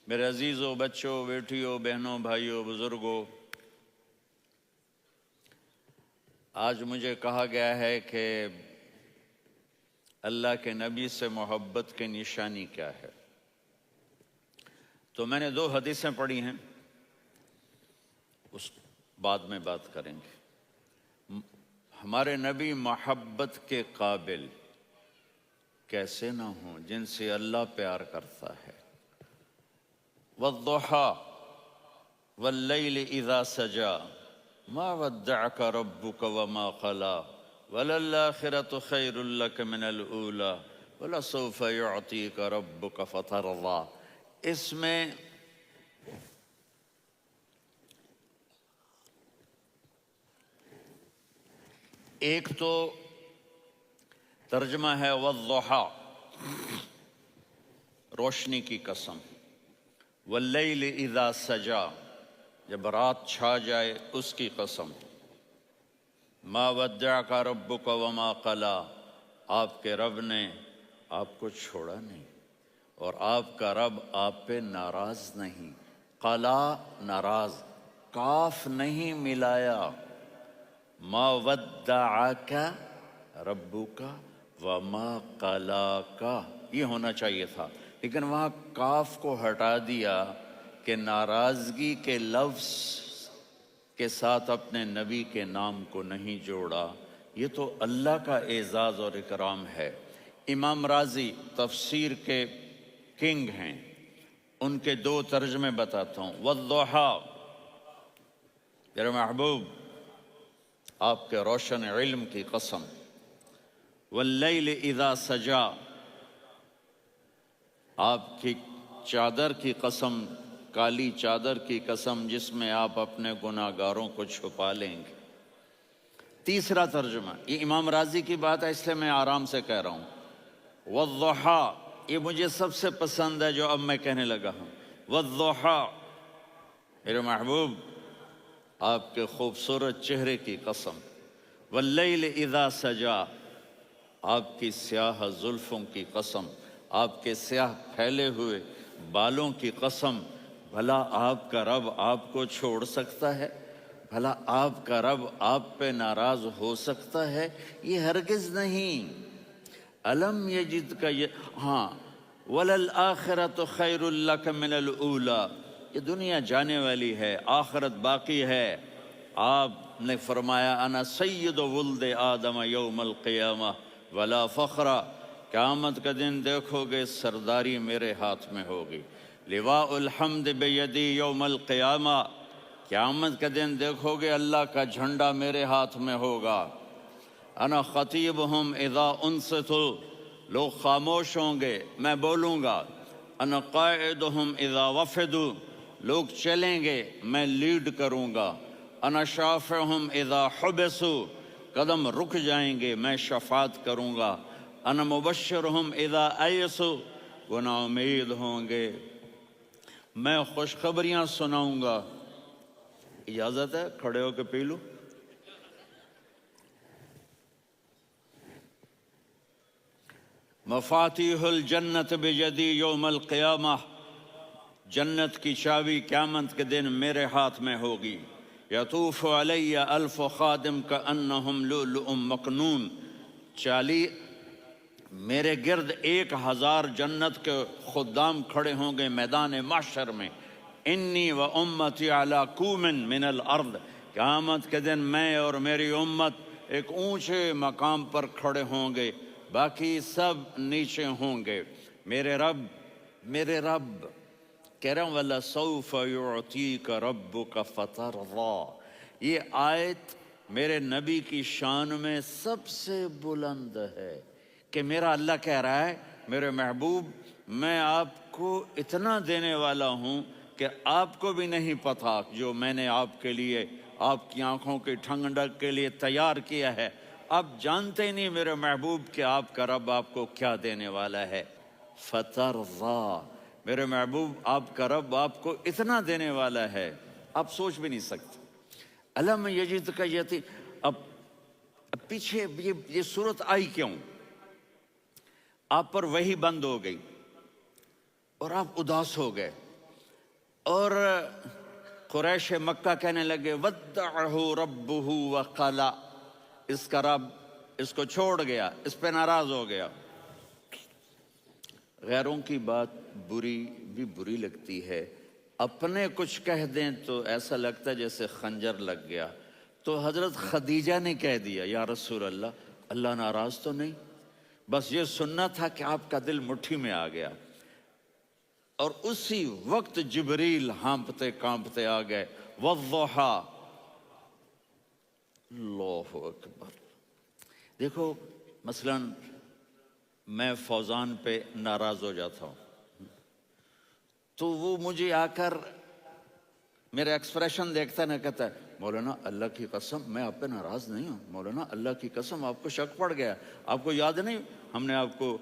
میرے عزیزوں، بچوں، بیٹیوں، بہنوں، بھائیوں، بزرگوں، آج مجھے کہا گیا ہے کہ اللہ کے نبی سے محبت کی نشانی کیا ہے۔ تو میں نے 2 حدیثیں پڑھی ہیں، اس بعد میں بات کریں گے۔ ہمارے نبی محبت کے قابل کیسے نہ ہوں جن سے اللہ پیار کرتا ہے۔ والضحى واللیل اذا سجا ما ودعك ربك وما قلى وللآخرة خیر لك من الأولى ولسوف يعطيك ربك فترضى۔ اس میں ایک تو ترجمہ ہے والضحى، روشنی کی قسم، واللیل اذا سجا، جب رات چھا جائے اس کی قسم، ما ودعک ربک وما قلی، آپ کے رب نے آپ کو چھوڑا نہیں اور آپ کا رب آپ پہ ناراض نہیں۔ قلا ناراض، کاف نہیں ملایا۔ ما ودعک ربک وما قلاک، یہ ہونا چاہیے تھا، لیکن وہاں کاف کو ہٹا دیا کہ ناراضگی کے لفظ کے ساتھ اپنے نبی کے نام کو نہیں جوڑا۔ یہ تو اللہ کا اعزاز اور اکرام ہے۔ امام راضی تفسیر کے کنگ ہیں، ان کے 2 ترجمے بتاتا ہوں۔ والضحیٰ، میرے محبوب آپ کے روشن علم کی قسم۔ واللیل اذا سجا، آپ کی چادر کی قسم، کالی چادر کی قسم جس میں آپ اپنے گناہ گاروں کو چھپا لیں گے۔ تیسرا ترجمہ، یہ امام راضی کی بات ہے اس لیے میں آرام سے کہہ رہا ہوں۔ والضحیٰ، یہ مجھے سب سے پسند ہے جو اب میں کہنے لگا ہوں۔ والضحیٰ، میرے محبوب آپ کے خوبصورت چہرے کی قسم۔ واللیل اذا سجا، آپ کی سیاہ زلفوں کی قسم، آپ کے سیاہ پھیلے ہوئے بالوں کی قسم۔ بھلا آپ کا رب آپ کو چھوڑ سکتا ہے؟ بھلا آپ کا رب آپ پہ ناراض ہو سکتا ہے؟ یہ ہرگز نہیں۔ الم یجد کا ہاں، وللآخرۃ خیر لک من الاولی، یہ دنیا جانے والی ہے، آخرت باقی ہے۔ آپ نے فرمایا انا سید ولد آدم یوم القیامہ ولا فخر، قیامت کا دن دیکھو گے سرداری میرے ہاتھ میں ہوگی۔ لواء الحمد بیدی یوم القیامہ، قیامت کا دن دیکھو گے اللہ کا جھنڈا میرے ہاتھ میں ہوگا۔ انا خطیبہم اذا انصتوا، لوگ خاموش ہوں گے میں بولوں گا۔ انا قائدہم اذا وفدوا، لوگ چلیں گے میں لیڈ کروں گا۔ انا شافعہم اذا حبسوا، قدم رک جائیں گے میں شفاعت کروں گا۔ انا مبشرہم اذا ایسوا، وہ نا امید ہوں گے میں خوشخبریاں سناؤں گا۔ اجازت ہے کھڑے ہو کے پی لوں؟ مفاتیح الجنت بیدی یوم القیامہ، جنت کی چابی قیامت کے دن میرے ہاتھ میں ہوگی۔ یطوف علی الف خادم کانہم لؤلؤ مکنون، میرے گرد 1000 جنت کے خدام کھڑے ہوں گے میدان محشر میں۔ انی و امتی علی کوم من الارض، قیامت کے دن میں اور میری امت ایک اونچے مقام پر کھڑے ہوں گے، باقی سب نیچے ہوں گے۔ میرے رب کہہ رہا ہوں وَلَسَوْفَ يُعْطِيكَ رَبُّكَ فَتَرْضَىٰ، یہ آیت میرے نبی کی شان میں سب سے بلند ہے کہ میرا اللہ کہہ رہا ہے میرے محبوب میں آپ کو اتنا دینے والا ہوں کہ آپ کو بھی نہیں پتا جو میں نے آپ کے لیے، آپ کی آنکھوں کی ٹھنڈک کے لیے تیار کیا ہے۔ آپ جانتے ہی نہیں میرے محبوب کہ آپ کا رب آپ کو کیا دینے والا ہے۔ فَتَرْضَىٰ، میرے محبوب آپ کا رب آپ کو اتنا دینے والا ہے آپ سوچ بھی نہیں سکتے۔ الم یجد کا یتی، اب پیچھے یہ صورت آئی کیوں؟ آپ پر وحی بند ہو گئی اور آپ اداس ہو گئے، اور قریش مکہ کہنے لگے ودعہ ربہ وقلا، اس کا رب اس کو چھوڑ گیا، اس پہ ناراض ہو گیا۔ غیروں کی بات بری بھی بری لگتی ہے، اپنے کچھ کہہ دیں تو ایسا لگتا ہے جیسے خنجر لگ گیا۔ تو حضرت خدیجہ نے کہہ دیا یا رسول اللہ، اللہ ناراض تو نہیں؟ بس یہ سننا تھا کہ آپ کا دل مٹھی میں آ گیا۔ اور اسی وقت جبریل ہانپتے کانپتے آ گئے، والضحیٰ، اللہ اکبر۔ دیکھو مثلا میں فوزان پہ ناراض ہو جاتا ہوں تو وہ مجھے آ کر میرا ایکسپریشن دیکھتا ہے نا، کہتا ہے مولانا اللہ کی قسم میں آپ پہ ناراض نہیں ہوں، مولانا اللہ کی قسم آپ کو شک پڑ گیا، آپ کو یاد نہیں ہم نے آپ کو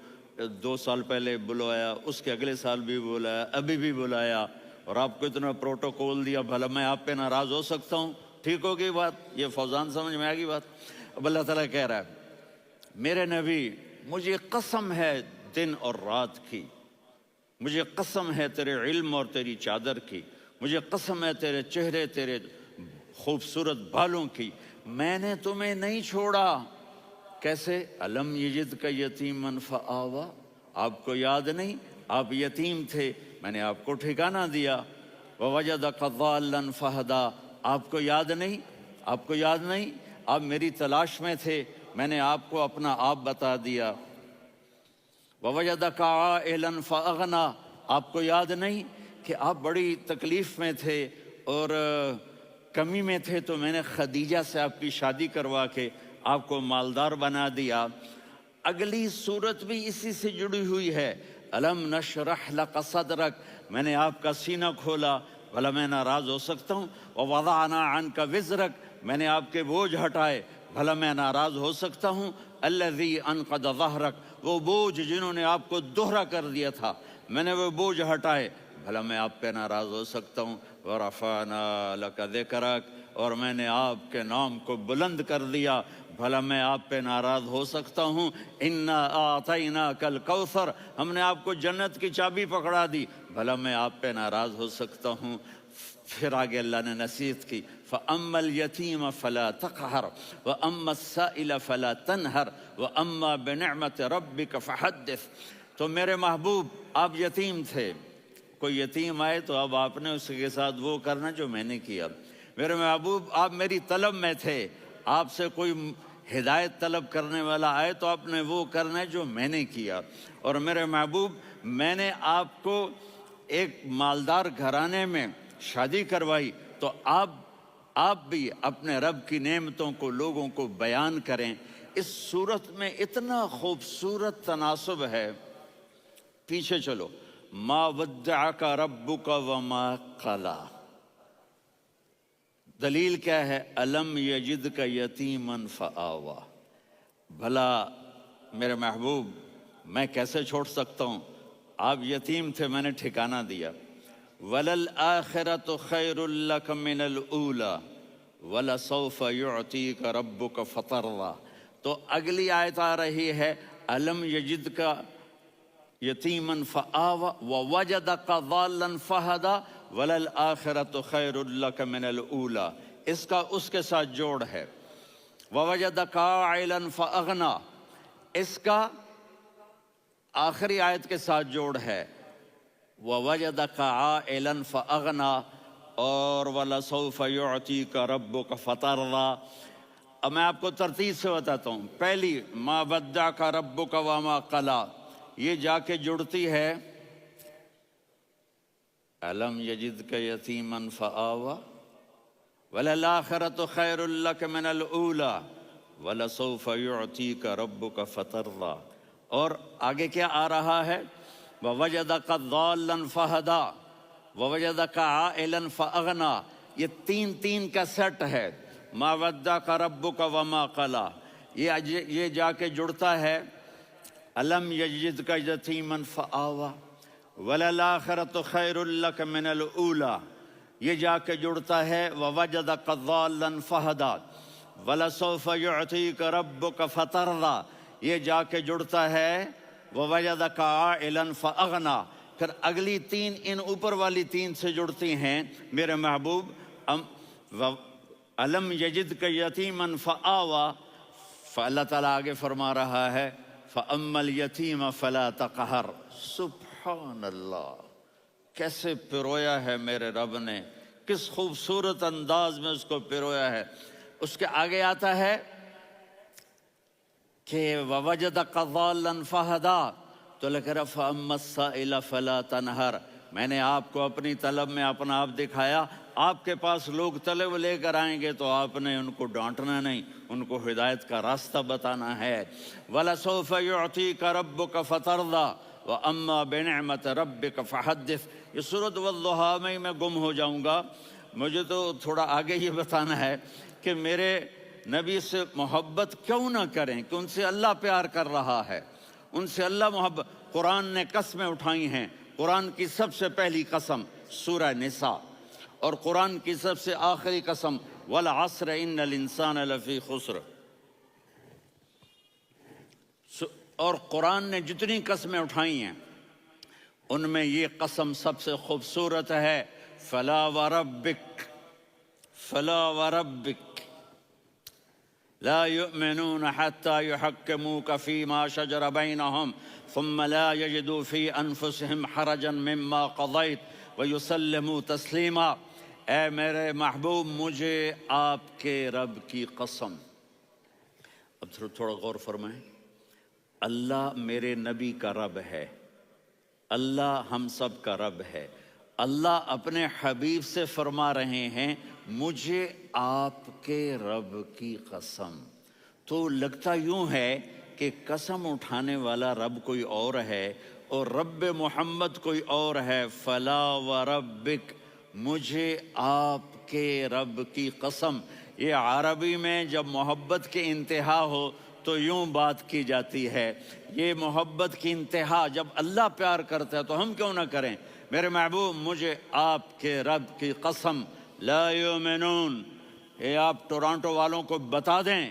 2 سال پہلے بلایا، اس کے اگلے سال بھی بلایا، ابھی بھی بلایا، اور آپ کو اتنا پروٹوکول دیا، بھلا میں آپ پہ ناراض ہو سکتا ہوں؟ ٹھیک ہوگی بات؟ یہ فوزان سمجھ میں آ گئی بات؟ اب اللہ تعالیٰ کہہ رہا ہے میرے نبی مجھے قسم ہے دن اور رات کی، مجھے قسم ہے تیرے علم اور تیری چادر کی، مجھے قسم ہے تیرے چہرے، تیرے خوبصورت بالوں کی، میں نے تمہیں نہیں چھوڑا۔ کیسے؟ الم یجد کا یتیمن فآوا، آپ کو یاد نہیں آپ یتیم تھے، میں نے آپ کو ٹھکانہ دیا۔ ووجدک ضالا فہدا، آپ کو یاد نہیں، آپ کو یاد نہیں آپ میری تلاش میں تھے، میں نے آپ کو اپنا آپ بتا دیا۔ ووجدک عائلا فاغنا، آپ کو یاد نہیں کہ آپ بڑی تکلیف میں تھے اور کمی میں تھے، تو میں نے خدیجہ سے آپ کی شادی کروا کے آپ کو مالدار بنا دیا۔ اگلی صورت بھی اسی سے جڑی ہوئی ہے، الم نشرح لک صدرک، میں نے آپ کا سینہ کھولا، بھلا میں ناراض ہو سکتا ہوں؟ ووضعنا عنک وزرک، میں نے آپ کے بوجھ ہٹائے، بھلا میں ناراض ہو سکتا ہوں؟ الذی انقض ظہرک، وہ بوجھ جنہوں نے آپ کو دوہرا کر دیا تھا، میں نے وہ بوجھ ہٹائے، بھلا میں آپ پہ ناراض ہو سکتا ہوں؟ ورفعنا لک ذکرک، اور میں نے آپ کے نام کو بلند کر دیا، بھلا میں آپ پہ ناراض ہو سکتا ہوں؟ انا اعطیناک الکوثر، ہم نے آپ کو جنت کی چابی پکڑا دی، بھلا میں آپ پہ ناراض ہو سکتا ہوں؟ پھر آگے اللہ نے نصیحت کی، فَأَمَّا الْيَتِيمَ فَلَا تَقْهَرْ وَأَمَّا السَّائِلَ فَلَا تَنْهَرْ وَأَمَّا بِنِعْمَةِ رَبِّكَ فَحَدِّثْ۔ تو میرے محبوب آپ یتیم تھے، کوئی یتیم آئے تو اب آپ نے اس کے ساتھ وہ کرنا جو میں نے کیا۔ میرے محبوب آپ میری طلب میں تھے، آپ سے کوئی ہدایت طلب کرنے والا آئے تو آپ نے وہ کرنا ہے جو میں نے کیا۔ اور میرے محبوب میں نے آپ کو ایک مالدار گھرانے میں شادی کروائی، تو آپ بھی اپنے رب کی نعمتوں کو لوگوں کو بیان کریں۔ اس صورت میں اتنا خوبصورت تناسب ہے، پیچھے چلو، ما ودعک ربک وما قلی، دلیل کیا ہے؟ الم یجدک یتیما فآوا، بھلا میرے محبوب میں کیسے چھوڑ سکتا ہوں؟ آپ یتیم تھے، میں نے ٹھکانہ دیا۔ وَلَلْآخِرَةُ خَيْرٌ لَكَ مِنَ الْأُولَى وَلَسَوْفَ يُعْطِيكَ رَبُّكَ فَتَرْضَىٰ۔ تو اگلی آیت آ رہی ہے الم یجدک یتیما فآوا ووجدک ضالا فہدا وَلَلْآخِرَةُ خَيْرٌ لَكَ مِنَ الْأُولَى، اس کا اس کے ساتھ جوڑ ہے۔ وَوَجَدَكَ عَائِلًا فَأَغْنَىٰ، اس کا آخری آیت کے ساتھ جوڑ ہے، وَوَجَدَكَ عَائِلًا فَأَغْنَىٰ اور وَلَسَوْفَ يُعْطِيكَ رَبُّكَ فَتَرْضَىٰ۔ اب میں آپ کو ترتیب سے بتاتا ہوں۔ پہلی مَا وَدَّعَكَ رَبُّكَ وَمَا قَلَىٰ، یہ جا کے جڑتی ہے الم یجدک یتیما فآوا وَلَلْآخِرَةُ خَيْرٌ لَكَ مِنَ الْأُولَىٰ وَلَسَوْفَ يُعْطِيكَ رَبُّكَ فَتَرْضَىٰ۔ اور آگے کیا آ رہا ہے؟ وَوَجَدَكَ ضَالًّا فَہَدَىٰ وَوَجَدَكَ عَائِلًا فَأَغْنَىٰ، یہ تین کا سیٹ ہے۔ مَا وَدَّعَكَ رَبُّكَ وَمَا قَلَىٰ، یہ جا کے جڑتا ہے الم یجدک یتیما فآوا وَلَلْآخِرَةُ خَيْرٌ لَكَ مِنَ الْأُولَىٰ، یہ جا کے جڑتا ہے وَوَجَدَكَ ضَالًّا فَہَدَىٰ وَلَسَوْفَ يُعْطِيكَ رَبُّكَ فَتَرْضَىٰ، یہ جا کے جڑتا ہے وَوَجَدَكَ عَائِلًا فَأَغْنَىٰ، پھر اگلی تین ان اوپر والی تین سے جڑتی ہیں میرے محبوب علم یجد کا یتیمن فآوا، فاللہ تعالیٰ آگے فرما رہا ہے فَأَمَّا الْيَتِيمَ فَلَا تَقْهَرْ۔ سبحان اللہ، کیسے پرویا ہے میرے رب نے، کس خوبصورت انداز میں اس کو پرویا ہے۔ اس کے آگے آتا ہے کہ وَوَجَدَكَ ضَالًّا فَهَدَىٰ، تو لکھ رہا فَأَمَّا السَّائِلَ فَلَا تَنْهَرْ، میں نے آپ کو اپنی طلب میں اپنا آپ دکھایا۔ آپ کے پاس لوگ طلب لے کر آئیں گے تو آپ نے ان کو ڈانٹنا نہیں، ان کو ہدایت کا راستہ بتانا ہے۔ وَلَسَوْفَ يُعْطِيكَ رَبُّكَ فَتَرْضَىٰ وَأَمَّا بِنِعْمَةِ رَبِّكَ فَحَدِّثْ۔ یہ سورۃ والضحیٰ میں گم ہو جاؤں گا، مجھے تو تھوڑا آگے یہ بتانا ہے کہ میرے نبی سے محبت کیوں نہ کریں، کہ ان سے اللہ پیار کر رہا ہے، ان سے اللہ محبت۔ قرآن نے قسمیں اٹھائی ہیں، قرآن کی سب سے پہلی قسم سورہ نساء، اور قرآن کی سب سے آخری قسم والعصر ان الانسان لفی خسر۔ اور قرآن نے جتنی قسمیں اٹھائی ہیں ان میں یہ قسم سب سے خوبصورت ہے، فلا وربک، فلا وربک لا يؤمنون حتى يحكموك فيما شجر بينهم ثم لا يجدوا في أنفسهم حرجا مما قضيت ويسلموا تسلیما۔ اے میرے محبوب، مجھے آپ کے رب کی قسم۔ اب تھوڑا غور فرمائیں، اللہ میرے نبی کا رب ہے، اللہ ہم سب کا رب ہے۔ اللہ اپنے حبیب سے فرما رہے ہیں مجھے آپ کے رب کی قسم۔ تو لگتا یوں ہے کہ قسم اٹھانے والا رب کوئی اور ہے اور رب محمد کوئی اور ہے۔ فلا وربک، مجھے آپ کے رب کی قسم۔ یہ عربی میں جب محبت کی انتہا ہو تو یوں بات کی جاتی ہے، یہ محبت کی انتہا جب اللہ پیار کرتا ہے تو ہم کیوں نہ کریں۔ میرے محبوب، مجھے آپ کے رب کی قسم، لا یؤمنون، یہ آپ ٹورانٹو والوں کو بتا دیں،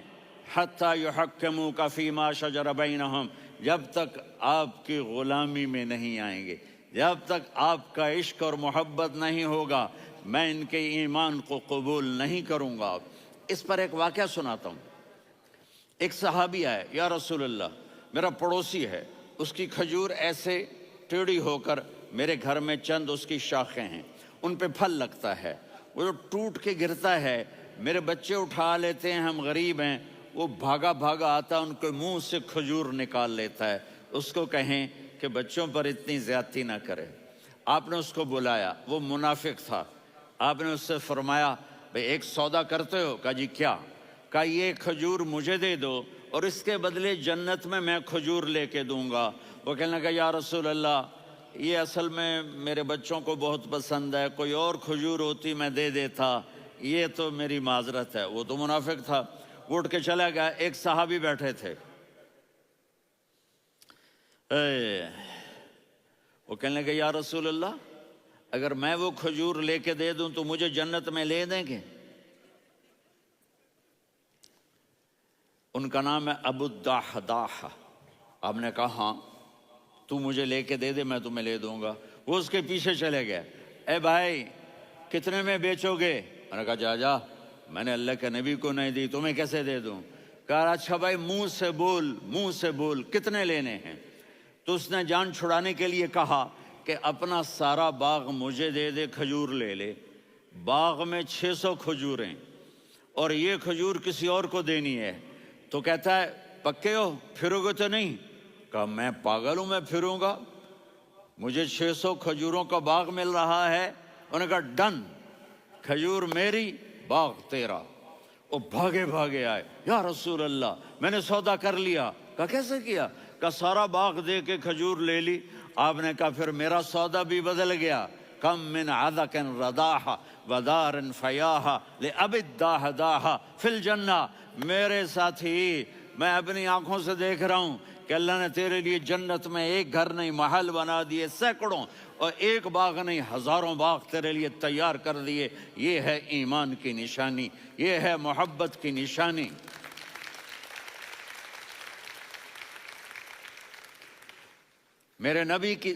حتی یحکموک فیما شجر بینہم، جب تک آپ کی غلامی میں نہیں آئیں گے، جب تک آپ کا عشق اور محبت نہیں ہوگا، میں ان کے ایمان کو قبول نہیں کروں گا۔ اس پر ایک واقعہ سناتا ہوں۔ ایک صحابی آئے، یا رسول اللہ، میرا پڑوسی ہے، اس کی کھجور ایسے ٹیڑھی ہو کر میرے گھر میں چند اس کی شاخیں ہیں، ان پہ پھل لگتا ہے، وہ جو ٹوٹ کے گرتا ہے، میرے بچے اٹھا لیتے ہیں، ہم غریب ہیں، وہ بھاگا بھاگا آتا ان کے منہ سے کھجور نکال لیتا ہے۔ اس کو کہیں کہ بچوں پر اتنی زیادتی نہ کرے۔ آپ نے اس کو بلایا، وہ منافق تھا، آپ نے اس سے فرمایا بھئی ایک سودا کرتے ہو؟ کہا جی کیا؟ کہا یہ کھجور مجھے دے دو اور اس کے بدلے جنت میں کھجور لے کے دوں گا۔ وہ کہنے لگا یا رسول اللہ، یہ اصل میں میرے بچوں کو بہت پسند ہے، کوئی اور کھجور ہوتی میں دے دیتا، یہ تو میری معذرت ہے۔ وہ تو منافق تھا، وہ اٹھ کے چلا گیا۔ ایک صحابی بیٹھے تھے، وہ کہنے لگے یا رسول اللہ، اگر میں وہ کھجور لے کے دے دوں تو مجھے جنت میں لے دیں گے؟ ان کا نام ہے ابو الدحداح۔ آپ نے کہا ہاں، تو مجھے لے کے دے دے، میں تمہیں لے دوں گا۔ وہ اس کے پیچھے چلے گئے، اے بھائی کتنے میں بیچو گے؟ میں نے کہا جا میں نے اللہ کے نبی کو نہیں دی، تمہیں کیسے دے دوں؟ کہا اچھا بھائی منہ سے بول کتنے لینے ہیں؟ تو اس نے جان چھڑانے کے لیے کہا کہ اپنا سارا باغ مجھے دے دے، کھجور لے لے۔ باغ میں 600 کھجوریں اور یہ کھجور کسی اور کو دینی ہے۔ تو کہتا ہے پکے ہو، پھرو گے تو نہیں؟ کہا میں پاگل ہوں، میں پھروں گا؟ مجھے 600 کھجوروں کا باغ مل رہا ہے۔ انہوں نے کہا ڈن، کھجور میری، باغ تیرا۔ وہ بھاگے بھاگے آئے، یا رسول اللہ میں نے سودا کر لیا۔ کہا کیسے کیا؟ کہا سارا باغ دے کے کھجور لے لی۔ آپ نے کہا پھر میرا سودا بھی بدل گیا۔ کم من عدق رداح ودار فیاح لأبی الدحداح فی الجنہ۔ میرے ساتھی، میں اپنی آنکھوں سے دیکھ رہا ہوں کہ اللہ نے تیرے لیے جنت میں ایک گھر نہیں محل بنا دیے سینکڑوں، اور ایک باغ نہیں ہزاروں باغ تیرے لیے تیار کر دیے۔ یہ ہے ایمان کی نشانی، یہ ہے محبت کی نشانی۔ میرے نبی کی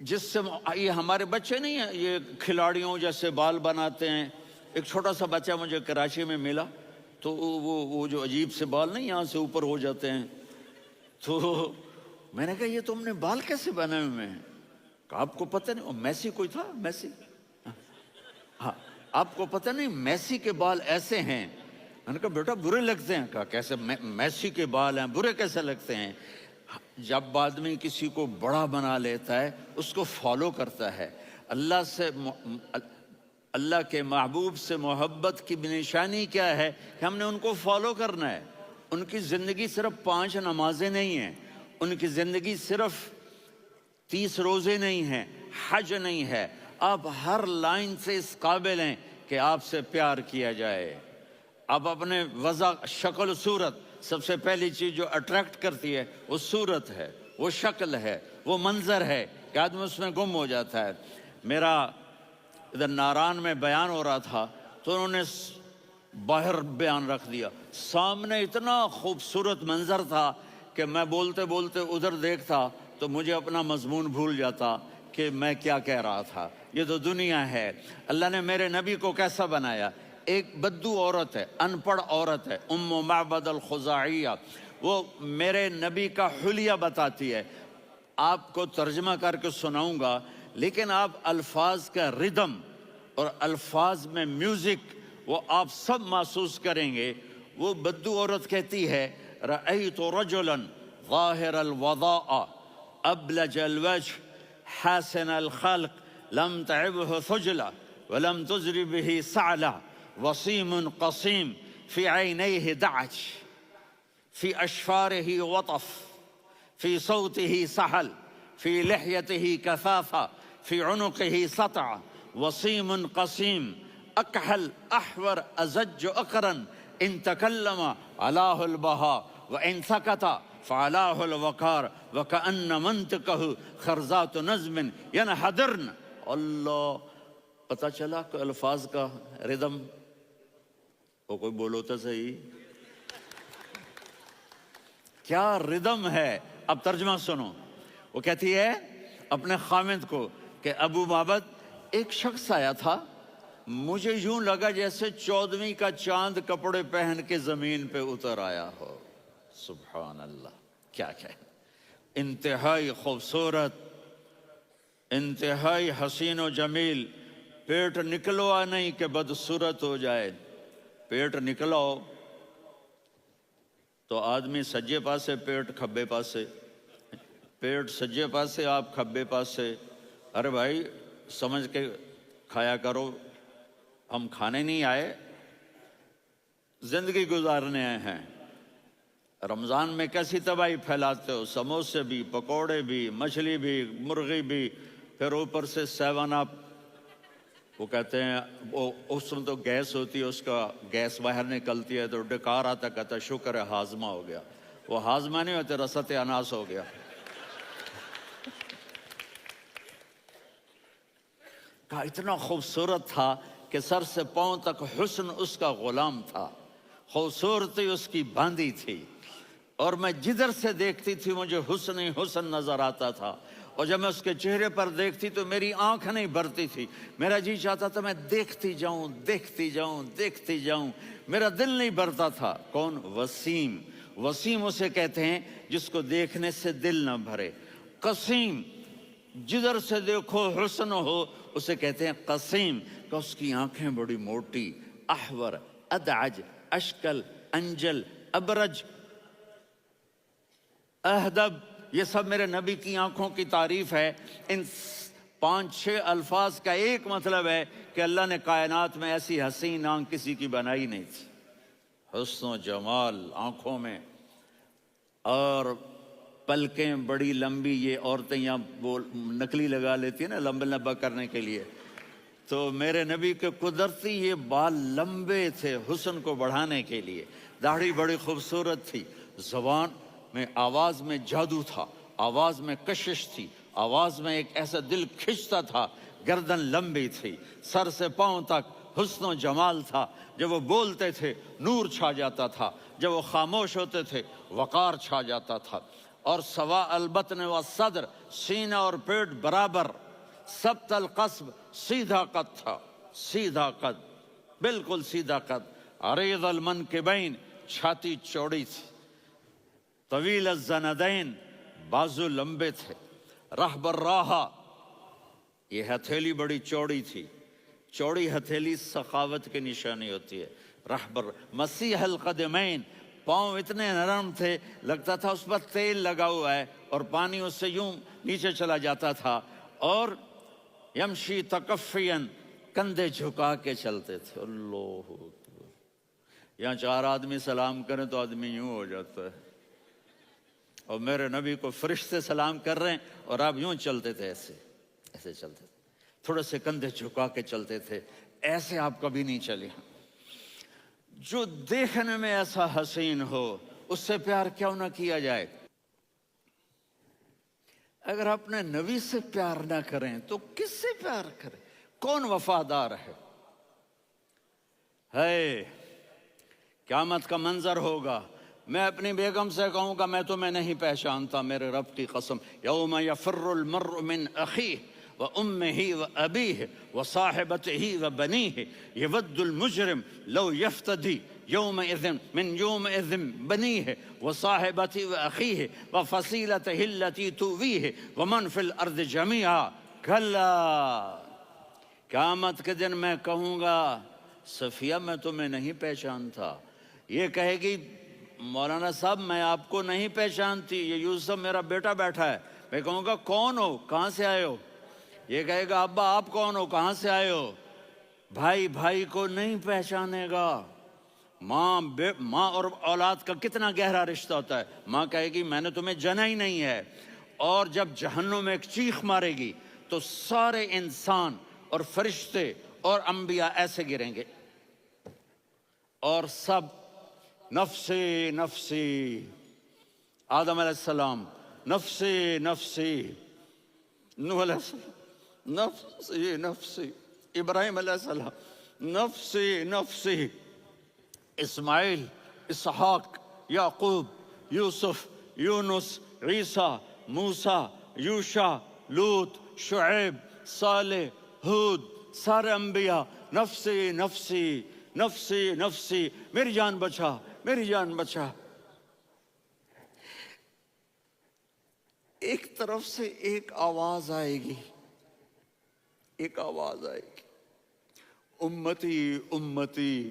جس سے یہ ہمارے بچے نہیں ہیں یہ کھلاڑیوں جیسے بال بناتے ہیں. ایک چھوٹا سا بچہ مجھے کراچی میں ملا تو وہ جو عجیب سے بال نہیں یہاں سے اوپر ہو جاتے ہیں, تو میں نے کہا یہ تم نے بال کیسے بنائے ہوئے ہیں؟ کہا آپ کو پتہ نہیں, میسی کوئی تھا میسی, ہاں آپ کو پتہ نہیں میسی کے بال ایسے ہیں؟ میں نے کہا بیٹا برے لگتے ہیں. کہا کیسے, میسی کے بال ہیں برے کیسے لگتے ہیں؟ جب آدمی کسی کو بڑا بنا لیتا ہے اس کو فالو کرتا ہے. اللہ کے محبوب سے محبت کی نشانی کیا ہے کہ ہم نے ان کو فالو کرنا ہے. ان کی زندگی صرف 5 نمازیں نہیں ہیں, ان کی زندگی صرف 30 روزے نہیں ہیں, حج نہیں ہے. آپ ہر لائن سے اس قابل ہیں کہ آپ سے پیار کیا جائے. آپ اپنے وضع شکل صورت, سب سے پہلی چیز جو اٹریکٹ کرتی ہے وہ صورت ہے, وہ شکل ہے, وہ منظر ہے کہ آدمی اس میں گم ہو جاتا ہے. میرا ادھر ناران میں بیان ہو رہا تھا تو انہوں نے باہر بیان رکھ دیا, سامنے اتنا خوبصورت منظر تھا کہ میں بولتے بولتے ادھر دیکھتا تو مجھے اپنا مضمون بھول جاتا کہ میں کیا کہہ رہا تھا. یہ تو دنیا ہے. اللہ نے میرے نبی کو کیسا بنایا؟ ایک بدو عورت ہے, ان پڑھ عورت ہے, ام معبد الخزاعیہ, وہ میرے نبی کا حلیہ بتاتی ہے. آپ کو ترجمہ کر کے سناؤں گا لیکن آپ الفاظ کا ردم اور الفاظ میں میوزک وہ آپ سب محسوس کریں گے. وہ بدو عورت کہتی ہے رأیت رجلا ظاہر الوضاء ابلج الوجه حاسن الخلق لم تعبه ثجلة ولم تزر به سعلة وصيم قصيم في عينيه دعج في أشفاره وطف في صوته سحل في لحيته كثافة في عنقه سطع وصيم قصيم أكحل أحور أزج أقرن إن تكلم علاه البهاء وإن سكت فعلاه الوقار وكأن منطقه خرزات نظم ينحدرن. اللہ, پتہ چلا کہ الفاظ کا ردم. وہ کوئی بولو تو صحیح, کیا ردم ہے. اب ترجمہ سنو. وہ کہتی ہے اپنے خامند کو کہ ابو معبد ایک شخص آیا تھا, مجھے یوں لگا جیسے 14ویں کا چاند کپڑے پہن کے زمین پہ اتر آیا ہو. سبحان اللہ, کیا کہ انتہائی خوبصورت, انتہائی حسین و جمیل. پیٹ نکلوا نہیں کہ بدصورت ہو جائے. پیٹ نکلاؤ تو آدمی سجے پاسے پیٹ کھبے پاسے, پیٹ سجے پاسے آپ کھبے پاسے. ارے بھائی سمجھ کے کھایا کرو, ہم کھانے نہیں آئے, زندگی گزارنے آئے ہیں. رمضان میں کیسی تباہی پھیلاتے ہو, سموسے بھی, پکوڑے بھی, مچھلی بھی, مرغی بھی, پھر اوپر سے 7 اپ. وہ کہتے ہیں وہ اس میں تو گیس ہوتی ہے, اس کا گیس باہر نکلتی ہے تو ڈکار آتا, کہتا شکر ہے ہاضمہ ہو گیا. وہ ہاضمہ نہیں ہوتے, رسط اناس ہو گیا. کہا اتنا خوبصورت تھا کہ سر سے پاؤں تک حسن اس کا غلام تھا, خوبصورتی اس کی باندھی تھی, اور میں جدھر سے دیکھتی تھی مجھے حسن ہی حسن نظر آتا تھا. اور جب میں اس کے چہرے پر دیکھتی تو میری آنکھ نہیں بھرتی تھی, میرا جی چاہتا تھا میں دیکھتی جاؤں دیکھتی جاؤں دیکھتی جاؤں, میرا دل نہیں بھرتا تھا. کون؟ وسیم. وسیم اسے کہتے ہیں جس کو دیکھنے سے دل نہ بھرے. قسیم, جدھر سے دیکھو حسن ہو, اسے کہتے ہیں قسیم, کہ اس کی آنکھیں بڑی موٹی. احور, ادعج, اشکل, انجل, ابرج, اہدب, یہ سب میرے نبی کی آنکھوں کی تعریف ہے. ان 5-6 الفاظ کا ایک مطلب ہے کہ اللہ نے کائنات میں ایسی حسین آنکھ کسی کی بنائی نہیں تھی. حسن و جمال آنکھوں میں, اور پلکیں بڑی لمبی. یہ عورتیں یہاں وہ نکلی لگا لیتی ہیں نا لمبا لمبا کرنے کے لیے, تو میرے نبی کے قدرتی یہ بال لمبے تھے حسن کو بڑھانے کے لیے. داڑھی بڑی خوبصورت تھی. زبان میں, آواز میں جادو تھا, آواز میں کشش تھی, آواز میں ایک ایسا دل کھنچتا تھا. گردن لمبی تھی, سر سے پاؤں تک حسن و جمال تھا. جب وہ بولتے تھے نور چھا جاتا تھا, جب وہ خاموش ہوتے تھے وقار چھا جاتا تھا. اور سوا البطن و صدر، سینہ اور پیٹ برابر، سبت القصب، سیدھا قد تھا، سیدھا قد، بالکل سیدھا قد، عریض المنکبین، چھاتی چوڑی تھی، طویل الزندین، بازو لمبے تھے، رحب الراحہ، یہ ہتھیلی بڑی چوڑی تھی، چوڑی ہتھیلی سخاوت کی نشانی ہوتی ہے، رحب مسیح القدمین، پاؤں اتنے نرم تھے لگتا تھا اس پر تیل لگا ہوا ہے اور پانی اس سے یوں نیچے چلا جاتا تھا، اور یمشی تکفین، کندھے جھکا کے چلتے تھے، اللہ اکبر، یہاں 4 آدمی سلام کریں تو آدمی یوں ہو جاتا ہے، اور میرے نبی کو فرشتے سلام کر رہے ہیں اور آپ یوں چلتے تھے، ایسے ایسے چلتے تھے، تھوڑے سے کندھے جھکا کے چلتے تھے، ایسے آپ کبھی نہیں چلے۔ جو دیکھنے میں ایسا حسین ہو اس سے پیار کیوں نہ کیا جائے؟ اگر اپنے نبی سے پیار نہ کریں تو کس سے پیار کریں؟ کون وفادار ہے؟ قیامت کا منظر ہوگا، میں اپنی بیگم سے کہوں گا میں تمہیں نہیں پہچانتا، میرے رب کی قسم، یوم یفر المرء من اخیہ وامہ وابیہ وصاحبتہ وبنیہ یود المجرم لو یفتدی یومئذ من یومئذ بنیہ وصاحبتہ واخیہ وفصیلتہ التی تؤویہ ومن فی الارض جمیعا کلا، قیامت کے دن میں کہوں گا صفیہ میں تمہیں نہیں پہچانتا، یہ کہے گی مولانا صاحب میں آپ کو نہیں پہچانتی، یہ یوسف میرا بیٹا بیٹھا ہے، میں کہوں گا کون ہو، کہاں سے آئے ہو؟ یہ کہے گا ابا آپ کون ہو، کہاں سے آئے ہو؟ بھائی بھائی کو نہیں پہچانے گا۔ ماں اور اولاد کا کتنا گہرا رشتہ ہوتا ہے، ماں کہے گی میں نے تمہیں جنا ہی نہیں ہے، اور جب جہنم میں ایک چیخ مارے گی تو سارے انسان اور فرشتے اور انبیاء ایسے گریں گے، اور سب نفسی نفسی، آدم علیہ السلام نفسی نفسی، نوح علیہ السلام نفسی نفسی، ابراہیم علیہ السلام نفسی نفسی، اسماعیل، اسحاق، یعقوب، یوسف، یونس، عیسیٰ، موسیٰ، یوشع، لوط، شعیب، صالح، ہود، سارے انبیاء نفسی نفسی نفسی نفسی، میری جان بچا، میری جان بچا۔ ایک طرف سے ایک آواز آئے گی، ایک آواز آئے گی، امتی امتی،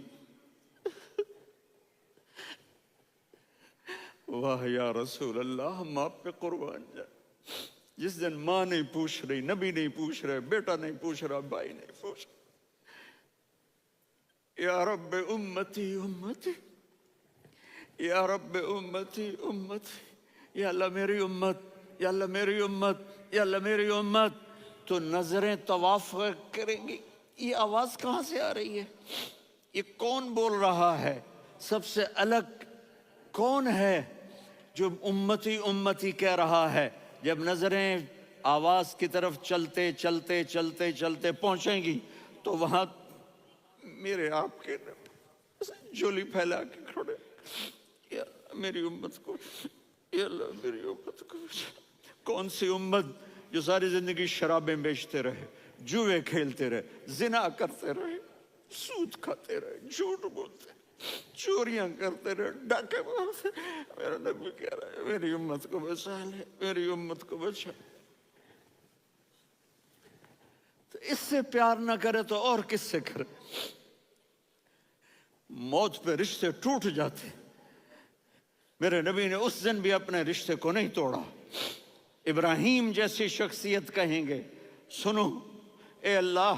واہ یا رسول اللہ، ہم آپ پہ قربان جائیں۔ جس دن ماں نہیں پوچھ رہی، نبی نہیں پوچھ رہے، بیٹا نہیں پوچھ رہا، بھائی نہیں پوچھ رہا، یا رب امتی امتی، یا رب امتی امتی، یا اللہ میری امت، یا اللہ میری امت، یا اللہ میری امت، تو نظریں طواف کریں گی، یہ آواز کہاں سے آ رہی ہے؟ یہ کون بول رہا ہے؟ سب سے الگ کون ہے جو امتی امتی کہہ رہا ہے؟ جب نظریں آواز کی طرف چلتے چلتے چلتے چلتے پہنچیں گی تو وہاں میرے آپ کے جولی پھیلا کے کھڑے، یا میری امت کو، یا اللہ میری امت کو۔ کون سی امت جو ساری زندگی شرابیں بیچتے رہے، جوئے کھیلتے رہے، زنا کرتے رہے، سود کھاتے رہے، جھوٹ بولتے، چوریاں کرتے رہے، ڈاکے مارتے، میرا نبی کہہ رہا ہے میری امت کو بچا لے، میری امت کو بچا۔ تو اس سے پیار نہ کرے تو اور کس سے کرے؟ موت پہ رشتے ٹوٹ جاتے، میرے نبی نے اس دن بھی اپنے رشتے کو نہیں توڑا۔ ابراہیم جیسی شخصیت کہیں گے سنو اے اللہ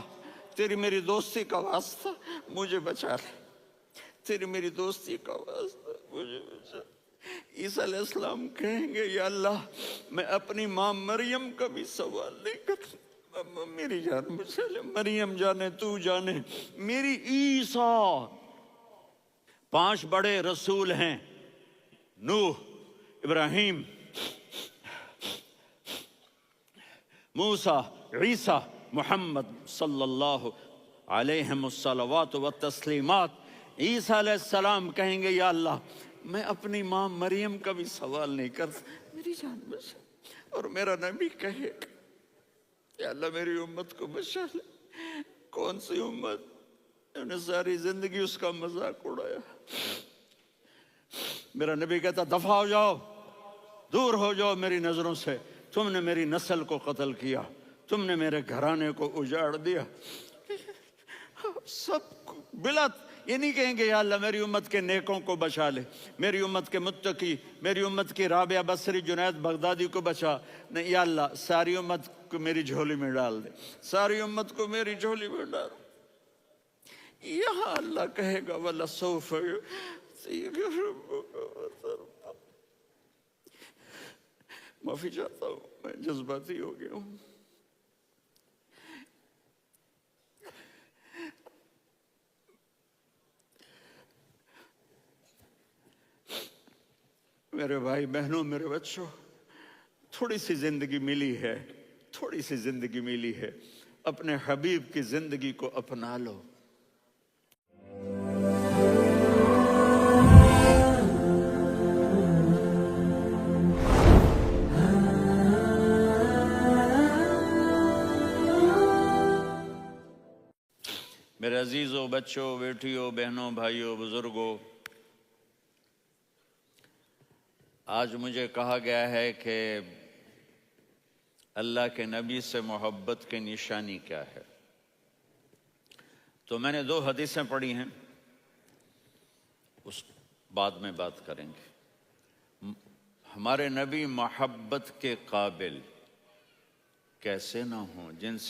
تیری میری دوستی کا واسطہ مجھے بچا لے، تیری میری دوستی کا واسطہ مجھے بچا۔ عیسیٰ علیہ السلام کہیں گے یا اللہ میں اپنی ماں مریم کا بھی سوال نہیں کرتا، میری جان بچا لے، مریم جانے تو جانے میری عیسیٰ۔ 5 بڑے رسول ہیں، نوح، ابراہیم، موسیٰ، عیسیٰ، محمد صلی اللہ علیہ الصلوات والتسلیمات۔ عیسیٰ علیہ السلام کہیں گے یا اللہ میں اپنی ماں مریم کا بھی سوال نہیں کرتا، میری جان بچا۔ اور میرا نبی کہے یا اللہ میری امت کو بچا لے۔ کون سی امت؟ انہوں نے ساری زندگی اس کا مذاق اڑایا۔ میرا نبی کہتا دفع ہو جاؤ، دور ہو جاؤ میری نظروں سے، تم نے میری نسل کو قتل کیا، تم نے میرے گھرانے کو اجاڑ دیا۔ سب بلا یہ نہیں کہیں گے یا اللہ میری امت کے نیکوں کو بچا لے، میری امت کے متقی، میری امت کی رابعہ بصری، جنید بغدادی کو بچا، نہیں یا اللہ ساری امت کو میری جھولی میں ڈال دے، ساری امت کو میری جھولی میں ڈال۔ یہاں اللہ کہے گا وَلَسَوْفَ يُعْطِيكَ رَبُّكَ فَتَرْضَىٰ۔ معافی چاہتا ہوں، میں جذباتی ہو گیا ہوں۔ میرے بھائی بہنوں، میرے بچوں، تھوڑی سی زندگی ملی ہے، تھوڑی سی زندگی ملی ہے، اپنے حبیب کی زندگی کو اپنا لو۔ میرے عزیزوں، بچوں، بیٹیوں، بہنوں، بھائیوں، بزرگوں، آج مجھے کہا گیا ہے کہ اللہ کے نبی سے محبت کی نشانی کیا ہے، تو میں نے 2 حدیثیں پڑھی ہیں، اس بعد میں بات کریں گے۔ ہمارے نبی محبت کے قابل کیسے نہ ہوں، جن سے